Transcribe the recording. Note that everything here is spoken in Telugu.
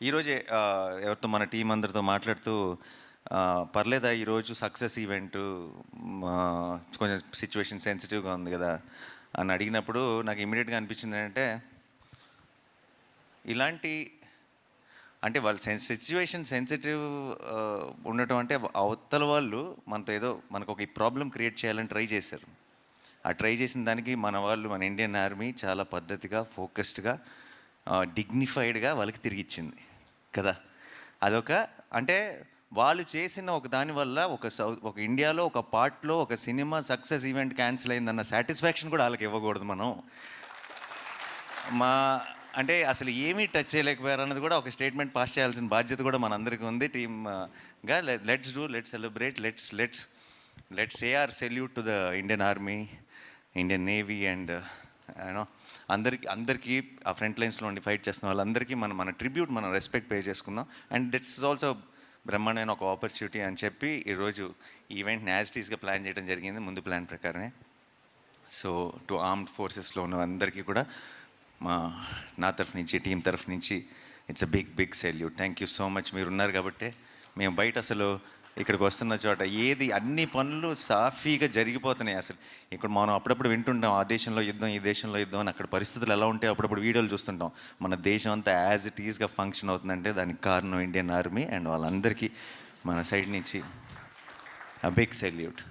ఈరోజే ఎవరితో మన టీం అందరితో మాట్లాడుతూ పర్లేదా ఈరోజు సక్సెస్ ఈవెంటు కొంచెం సిచ్యువేషన్ సెన్సిటివ్గా ఉంది కదా అని అడిగినప్పుడు నాకు ఇమీడియట్గా అనిపించింది ఏంటంటే ఇలాంటి అంటే వాళ్ళు సిచ్యువేషన్ సెన్సిటివ్ ఉండటం అంటే అవతల వాళ్ళు మనతో ఏదో మనకు ఒక ప్రాబ్లం క్రియేట్ చేయాలని ట్రై చేశారు. ఆ ట్రై చేసిన దానికి మన వాళ్ళు మన ఇండియన్ ఆర్మీ చాలా పద్ధతిగా ఫోకస్డ్గా డిగ్నిఫైడ్గా వాళ్ళకి తిరిగిచ్చింది కదా. అదొక అంటే వాళ్ళు చేసిన ఒక దానివల్ల ఒక ఇండియాలో ఒక పార్ట్లో ఒక సినిమా సక్సెస్ ఈవెంట్ క్యాన్సిల్ అయిందన్న సాటిస్ఫాక్షన్ కూడా వాళ్ళకి ఇవ్వకూడదు మనం. మా అంటే అసలు ఏమీ టచ్ చేయలేకపోయారు అన్నది కూడా ఒక స్టేట్మెంట్ పాస్ చేయాల్సిన బాధ్యత కూడా మనందరికీ ఉంది టీమ్గా. Let's celebrate, let's say or salute to the Indian army, Indian navy and you know అందరికీ ఆ ఫ్రంట్ లైన్స్లో ఉండి ఫైట్ చేస్తున్న వాళ్ళందరికీ మన ట్రిబ్యూట్, మనం రెస్పెక్ట్ పే చేసుకుందాం. అండ్ దిట్స్ ఇస్ ఆల్సో బ్రహ్మాండమైన ఒక ఆపర్చునిటీ అని చెప్పి ఈరోజు ఈవెంట్ని యాజ్ టీస్గా ప్లాన్ చేయడం జరిగింది, ముందు ప్లాన్ ప్రకారమే. సో టు ఆర్మ్డ్ ఫోర్సెస్లో ఉన్న అందరికీ కూడా నా తరఫు నుంచి, టీం తరఫు నుంచి it's a big salute. Thank you so much. మీరు ఉన్నారు కాబట్టి మేము బయట అసలు ఇక్కడికి వస్తున్న చోట అన్ని పనులు సాఫీగా జరిగిపోతున్నాయి. అసలు ఇక్కడ మనం అప్పుడప్పుడు వింటుంటాం ఆ దేశంలో యుద్ధం, ఈ దేశంలో యుద్ధం అని. అక్కడ పరిస్థితులు ఎలా ఉంటాయి అప్పుడప్పుడు వీడియోలు చూస్తుంటాం. మన దేశం అంతా యాజ్ ఇట్ ఈజ్గా ఫంక్షన్ అవుతుందంటే దానికి కారణం ఇండియన్ ఆర్మీ. అండ్ వాళ్ళందరికీ మన సైడ్ నుంచి బిగ్ సెల్యూట్.